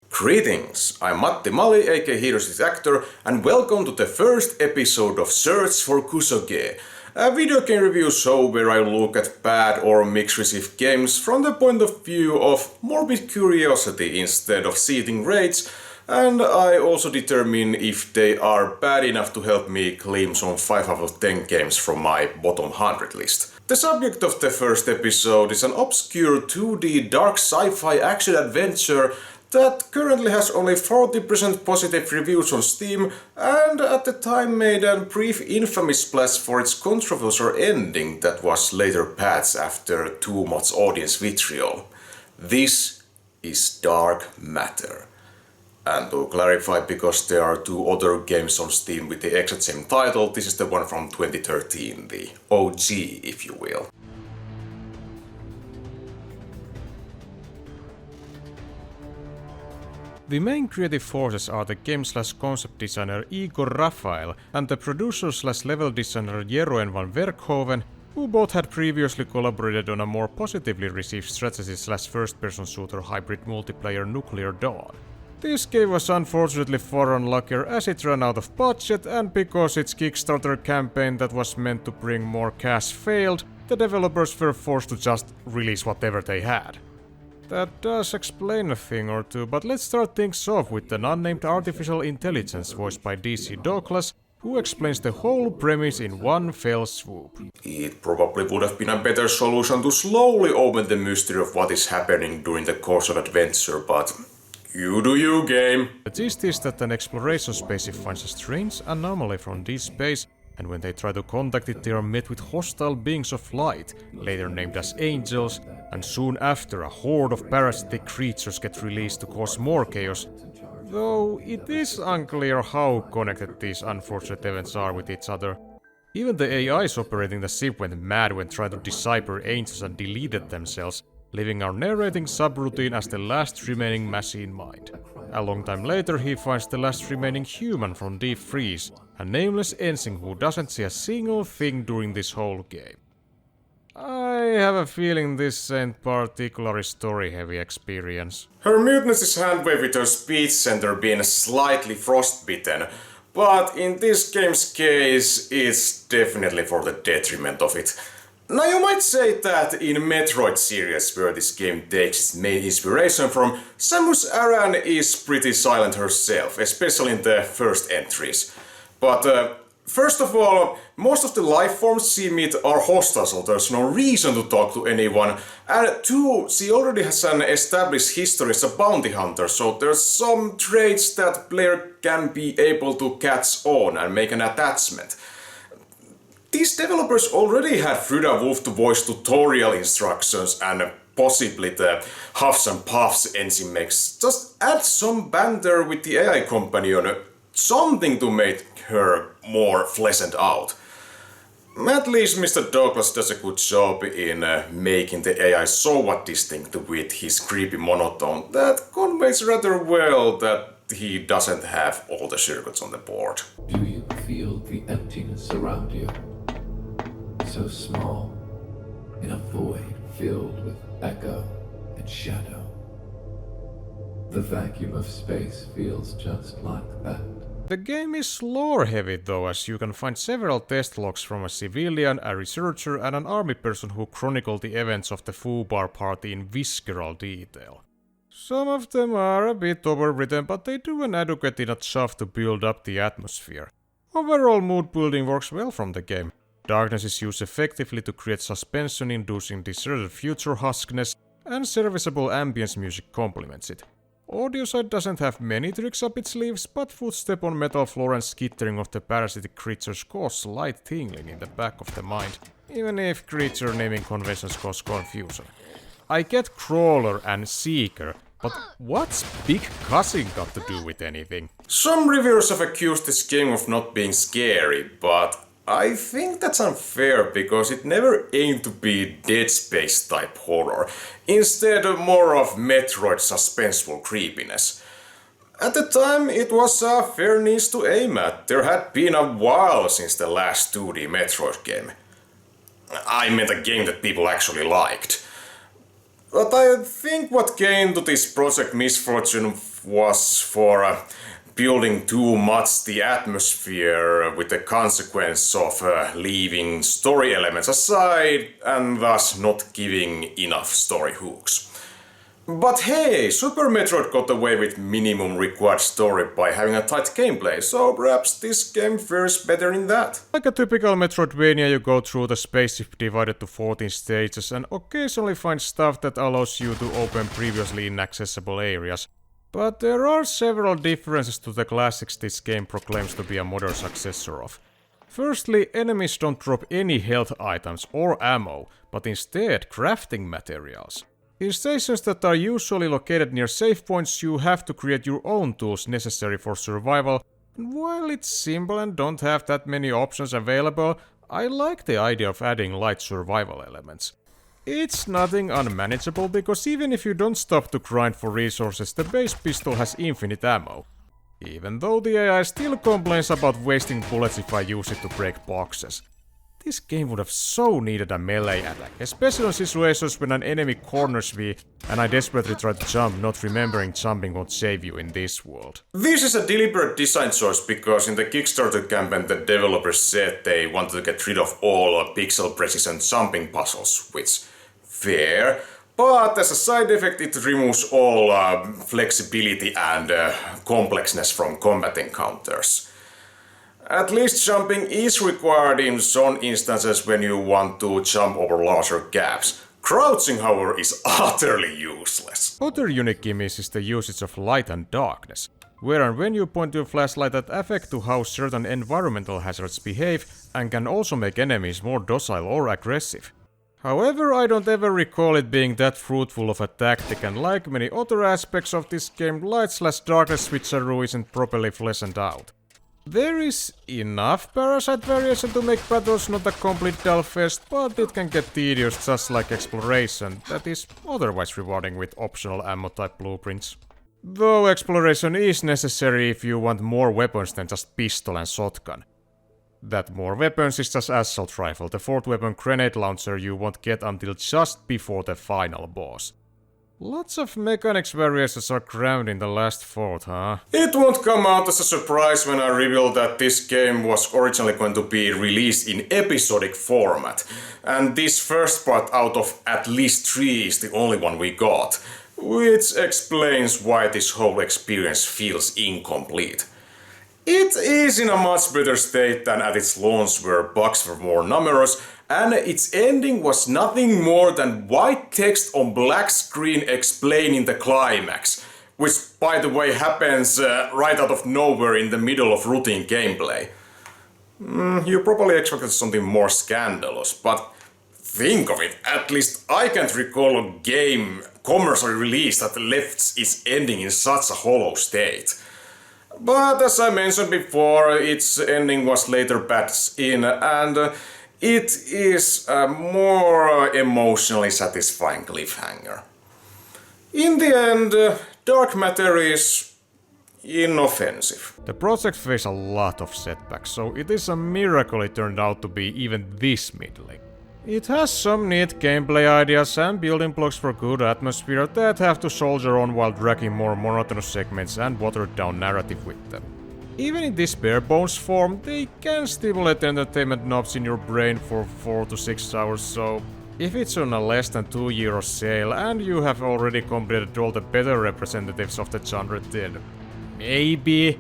Greetings, I'm Matti Mali, aka Heroes Actor, and welcome to the first episode of Search for Kusoge, a video game review show where I look at bad or mixed received games from the point of view of morbid curiosity instead of seething rage, and I also determine if they are bad enough to help me claim some 5 out of 10 games from my bottom 100 list. The subject of the first episode is an obscure 2D dark sci-fi action adventure that currently has only 40% positive reviews on Steam and at the time made a brief infamy splash for its controversial ending that was later patched after too much audience vitriol. This is Dark Matter. And to clarify, because there are 2 other games on Steam with the exact same title, this is the one from 2013, the OG if you will. The main creative forces are the game/concept designer Igor Rafael and the producer/level designer Jeroen van Werkhoven, who both had previously collaborated on a more positively received strategy/first-person shooter hybrid multiplayer Nuclear Dawn. This game was unfortunately far unluckier as it ran out of budget, and because its Kickstarter campaign that was meant to bring more cash failed, the developers were forced to just release whatever they had. That does explain a thing or two, but let's start things off with an unnamed artificial intelligence voiced by DC Douglas, who explains the whole premise in one fell swoop. It probably would have been a better solution to slowly open the mystery of what is happening during the course of adventure, but you do you, game. The gist is that an exploration spaceship finds a strange anomaly from deep space, and when they try to contact it, they are met with hostile beings of light, later named as angels, and soon after a horde of parasitic creatures get released to cause more chaos, though it is unclear how connected these unfortunate events are with each other. Even the AIs operating the ship went mad when trying to decipher angels and deleted themselves, leaving our narrating subroutine as the last remaining machine mind. A long time later he finds the last remaining human from Deep Freeze, a nameless ensign who doesn't see a single thing during this whole game. I have a feeling this ain't particularly story-heavy experience. Her muteness is handwaved with her speech center being slightly frostbitten, but in this game's case, it's definitely for the detriment of it. Now you might say that in Metroid series, where this game takes its main inspiration from, Samus Aran is pretty silent herself, especially in the first entries. But first of all, most of the life forms she meets are hostile, so there's no reason to talk to anyone. And 2, she already has an established history as a bounty hunter, so there's some traits that player can be able to catch on and make an attachment. These developers already had Frida Wolf to voice tutorial instructions and possibly the Huffs and Puffs engine mix. Just add some banter with the AI companion, something to make her more fleshed out. At least Mr. Douglas does a good job in making the AI somewhat distinct with his creepy monotone that conveys rather well that he doesn't have all the circuits on the board. Do you feel the emptiness around you? So small, in a void filled with echo and shadow. The vacuum of space feels just like that. The game is lore-heavy though, as you can find several test logs from a civilian, a researcher, and an army person who chronicle the events of the Fubar party in visceral detail. Some of them are a bit overwritten, but they do an adequate enough job to build up the atmosphere. Overall mood building works well from the game. Darkness is used effectively to create suspension-inducing deserted future huskness, and serviceable ambience music complements it. Audio side doesn't have many tricks up its sleeves, but footstep on metal floor and skittering of the parasitic creatures cause slight tingling in the back of the mind, even if creature naming conventions cause confusion. I get Crawler and Seeker, but what's Big Cousin got to do with anything? Some reviewers have accused this game of not being scary, but I think that's unfair because it never aimed to be Dead Space type horror, instead more of Metroid suspenseful creepiness. At the time it was a fair niche to aim at. There had been a while since the last 2D Metroid game. I meant a game that people actually liked. But I think what came to this Project Misfortune was for building too much the atmosphere with the consequence of leaving story elements aside and thus not giving enough story hooks. But hey, Super Metroid got away with minimum required story by having a tight gameplay, so perhaps this game fares better in that. Like a typical Metroidvania, you go through the spaceship divided to 14 stages and occasionally find stuff that allows you to open previously inaccessible areas. But there are several differences to the classics this game proclaims to be a modern successor of. Firstly, enemies don't drop any health items or ammo, but instead crafting materials. In stations that are usually located near save points, you have to create your own tools necessary for survival, and while it's simple and don't have that many options available, I like the idea of adding light survival elements. It's nothing unmanageable because even if you don't stop to grind for resources, the base pistol has infinite ammo. Even though the AI still complains about wasting bullets if I use it to break boxes. This game would have so needed a melee attack, especially in situations when an enemy corners me and I desperately try to jump, not remembering jumping won't save you in this world. This is a deliberate design choice because in the Kickstarter campaign the developers said they wanted to get rid of all pixel precision jumping puzzles, which fair, but as a side effect it removes all flexibility and complexness from combat encounters. At least jumping is required in some instances when you want to jump over larger gaps. Crouching, however, is utterly useless. Other unique gimmicks is the usage of light and darkness, where and when you point your flashlight that affect to how certain environmental hazards behave and can also make enemies more docile or aggressive. However, I don't ever recall it being that fruitful of a tactic, and like many other aspects of this game, light/darkness switcheroo isn't properly fleshed out. There is enough parasite variation to make battles not a complete dull fest, but it can get tedious just like exploration, that is otherwise rewarding with optional ammo type blueprints. Though exploration is necessary if you want more weapons than just pistol and shotgun. That more weapons is just assault rifle, the fourth weapon grenade launcher you won't get until just before the final boss. Lots of mechanics variations are crammed in the last fort, huh? It won't come out as a surprise when I reveal that this game was originally going to be released in episodic format, and this first part out of at least 3 is the only one we got, which explains why this whole experience feels incomplete. It is in a much better state than at its launch where bugs were more numerous, and its ending was nothing more than white text on black screen explaining the climax, which by the way happens right out of nowhere in the middle of routine gameplay. You probably expected something more scandalous, but think of it, at least I can't recall a game commercially released that left its ending in such a hollow state. But as I mentioned before, its ending was later patched in, and it is a more emotionally satisfying cliffhanger. In the end, dark matter is inoffensive. The project faced a lot of setbacks, so it is a miracle it turned out to be even this middling. It has some neat gameplay ideas and building blocks for good atmosphere that have to soldier on while dragging more monotonous segments and watered down narrative with them. Even in this bare bones form, they can stimulate entertainment knobs in your brain for 4 to 6 hours, so if it's on a less than €2 sale and you have already completed all the better representatives of the genre, then maybe.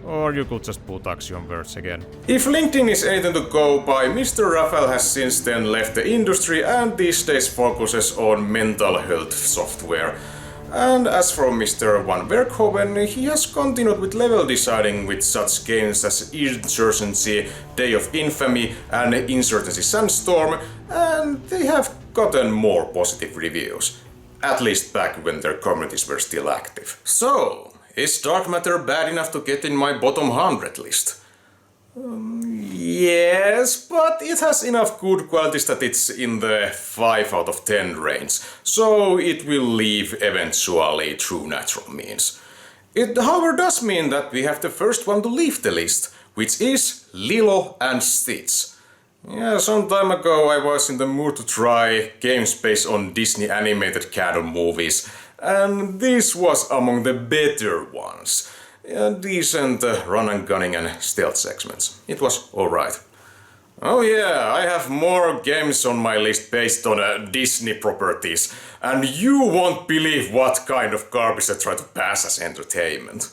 Or you could just put Axiom Verge again. If LinkedIn is anything to go by, Mr. Raphael has since then left the industry and these days focuses on mental health software. And as for Mr. Van Werkhoven, he has continued with level designing with such games as Insurgency, Day of Infamy and Insurgency Sandstorm, and they have gotten more positive reviews. At least back when their communities were still active. So, is dark matter bad enough to get in my bottom 100 list? Yes, but it has enough good qualities that it's in the 5 out of 10 range, so it will leave eventually through natural means. It however does mean that we have the first one to leave the list, which is Lilo and Stitch. Yeah, some time ago I was in the mood to try games based on Disney animated canon movies, and this was among the better ones. Decent run and gunning and stealth segments. It was alright. Oh yeah, I have more games on my list based on Disney properties, and you won't believe what kind of garbage I try to pass as entertainment.